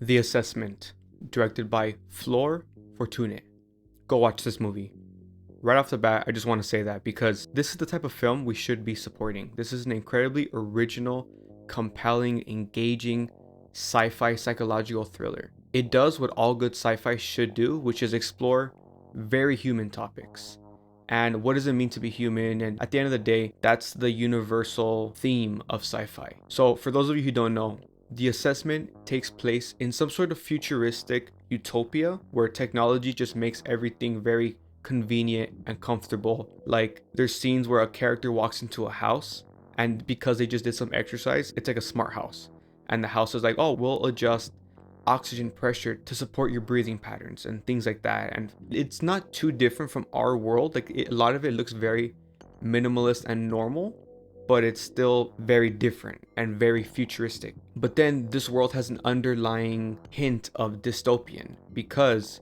The Assessment, directed by Flor Fortune. Go watch this movie. Right off the bat, I just want to say that because this is the type of film we should be supporting. This is an incredibly original, compelling, engaging sci-fi psychological thriller. It does what all good sci-fi should do, which is explore very human topics. And what does it mean to be human? And at the end of the day, that's the universal theme of sci-fi. So for those of you who don't know, the assessment takes place in some sort of futuristic utopia where technology just makes everything very convenient and comfortable. Like there's scenes where a character walks into a house and because they just did some exercise, it's like a smart house. And the house is like, oh, we'll adjust oxygen pressure to support your breathing patterns and things like that. And it's not too different from our world. A lot of it looks very minimalist and normal, but it's still very different and very futuristic. But then this world has an underlying hint of dystopian because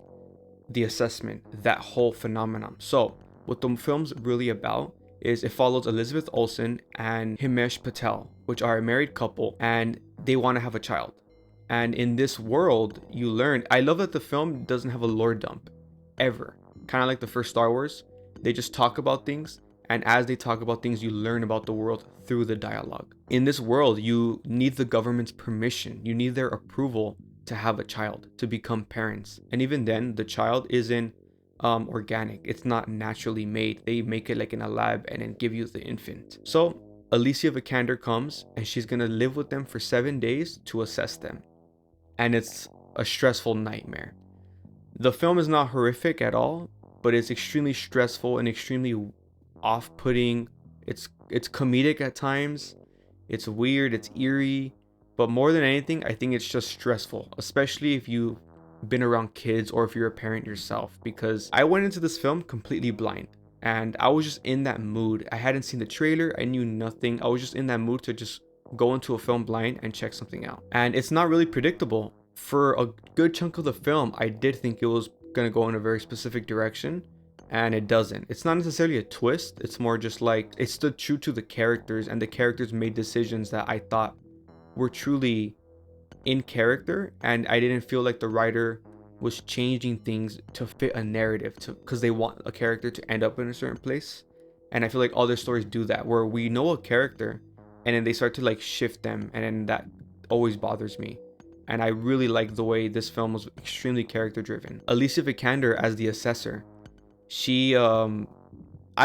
the assessment, that whole phenomenon. So what the film's really about is it follows Elizabeth Olsen and Himesh Patel, which are a married couple, and they want to have a child. And in this world, you learn. I love that the film doesn't have a lore dump ever. Kind of like the first Star Wars. They just talk about things, and as they talk about things, you learn about the world through the dialogue. In this world, you need the government's permission. You need their approval to have a child, to become parents. And even then, the child isn't organic. It's not naturally made. They make it like in a lab and then give you the infant. So Alicia Vikander comes and she's gonna live with them for 7 days to assess them. And it's a stressful nightmare. The film is not horrific at all, but it's extremely stressful and extremely off-putting. It's comedic at times. It's weird, it's eerie, but more than anything, I think it's just stressful, especially if you've been around kids or if you're a parent yourself, because I went into this film completely blind and I was just in that mood. I hadn't seen the trailer, I knew nothing. I was just in that mood to just go into a film blind and check something out. And it's not really predictable. For a good chunk of the film, I did think it was gonna go in a very specific direction, and it doesn't. It's not necessarily a twist, it's more just like it stood true to the characters, and the characters made decisions that I thought were truly in character, and I didn't feel like the writer was changing things to fit a narrative, to because they want a character to end up in a certain place. And I feel like all their stories do that, where we know a character and then they start to like shift them, and then that always bothers me. And I really like the way this film was extremely character driven. Alicia Vikander as the assessor, she I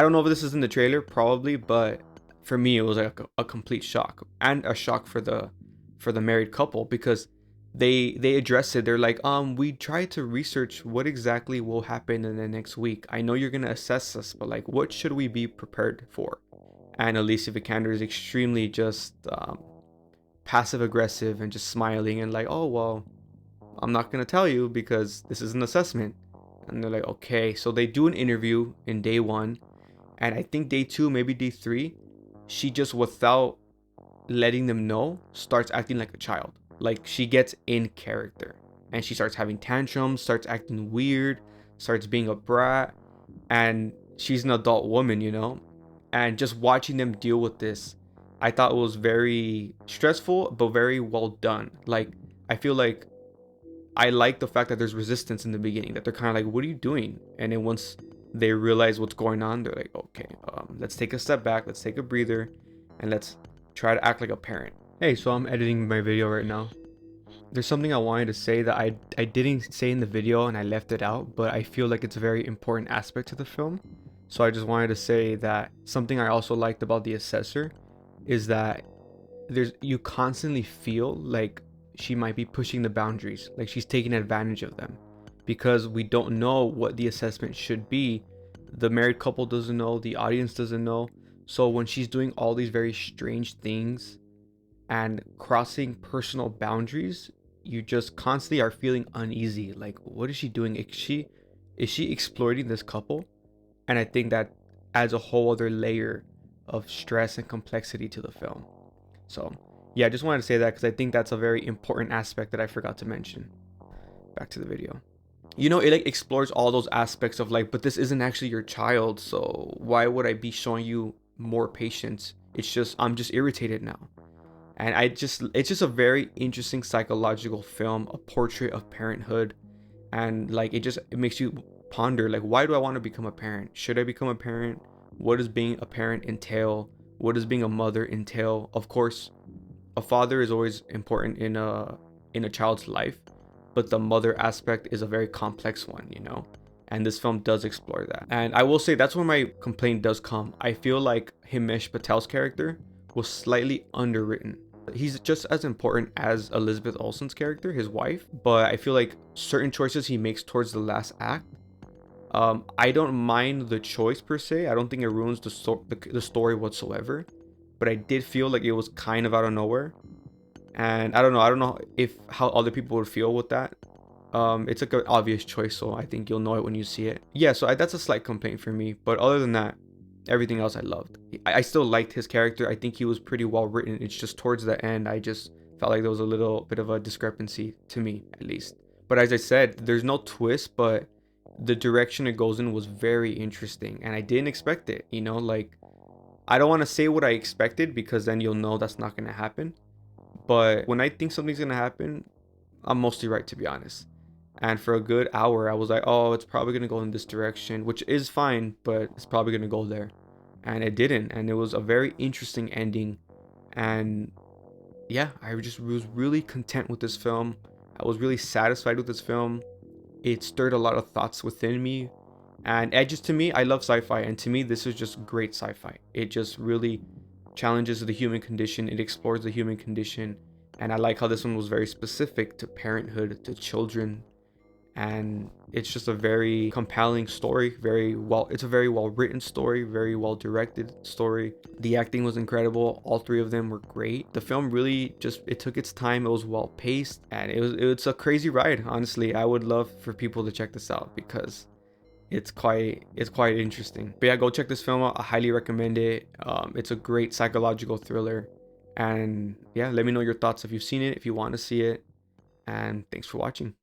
don't know if this is in the trailer, probably, but for me it was like a complete shock, and a shock for the married couple, because they address it. They're like, we tried to research what exactly will happen in the next week. I know you're gonna assess us, but like, what should we be prepared for? And Alicia Vikander is extremely just passive aggressive and just smiling and like, oh well, I'm not gonna tell you because this is an assessment. And they're like, okay. So they do an interview in day 1, and I think day 2, maybe day 3, she just, without letting them know, starts acting like a child. Like she gets in character and she starts having tantrums, starts acting weird, starts being a brat, and she's an adult woman, you know. And just watching them deal with this, I thought it was very stressful but very well done. Like I feel like I like the fact that there's resistance in the beginning, that they're kind of like, what are you doing? And then once they realize what's going on, they're like, okay, let's take a step back, let's take a breather, and let's try to act like a parent. Hey, so I'm editing my video right now. There's something I wanted to say that I didn't say in the video and I left it out, but I feel like it's a very important aspect to the film. So I just wanted to say that something I also liked about The Assessor is that you constantly feel like she might be pushing the boundaries, like she's taking advantage of them, because we don't know what the assessment should be. The married couple doesn't know, the audience doesn't know. So when she's doing all these very strange things and crossing personal boundaries, you just constantly are feeling uneasy. Like, what is she doing? Is she exploiting this couple? And I think that adds a whole other layer of stress and complexity to the film. So yeah, I just wanted to say that because I think that's a very important aspect that I forgot to mention. Back to the video. You know, it like explores all those aspects of like, but this isn't actually your child, so why would I be showing you more patience? It's just, I'm just irritated now. And it's just a very interesting psychological film, a portrait of parenthood. And like it makes you ponder, like, why do I want to become a parent? Should I become a parent? What does being a parent entail? What does being a mother entail? Of course, a father is always important in a child's life, but the mother aspect is a very complex one, you know. And this film does explore that. And I will say that's where my complaint does come. I feel like Himesh Patel's character was slightly underwritten. He's just as important as Elizabeth Olsen's character, his wife, but I feel like certain choices he makes towards the last act, I don't mind the choice per se. I don't think it ruins the story whatsoever, but I did feel like it was kind of out of nowhere. And I don't know if how other people would feel with that. It's like an obvious choice, so I think you'll know it when you see it. Yeah, so that's a slight complaint for me, but other than that, everything else I loved. I still liked his character. I think he was pretty well written. It's just towards the end, I just felt like there was a little bit of a discrepancy, to me at least. But as I said, there's no twist, but the direction it goes in was very interesting, and I didn't expect it. You know, like, I don't want to say what I expected because then you'll know that's not gonna happen. But when I think something's gonna happen, I'm mostly right, to be honest. And for a good hour, I was like, oh, it's probably gonna go in this direction, which is fine, but it's probably gonna go there. And it didn't. And it was a very interesting ending. And yeah, I just was really content with this film. I was really satisfied with this film. It stirred a lot of thoughts within me. And it just, to me, I love sci-fi. And to me, this is just great sci-fi. It just really challenges the human condition. It explores the human condition. And I like how this one was very specific to parenthood, to children. And it's just a very compelling story. It's a very well written story, very well directed story. The acting was incredible. All three of them were great. The film really just, it took its time. It was well paced, and it's a crazy ride. Honestly, I would love for people to check this out because it's quite interesting. But yeah, go check this film out. I highly recommend it. It's a great psychological thriller. And yeah, let me know your thoughts if you've seen it, if you want to see it. And thanks for watching.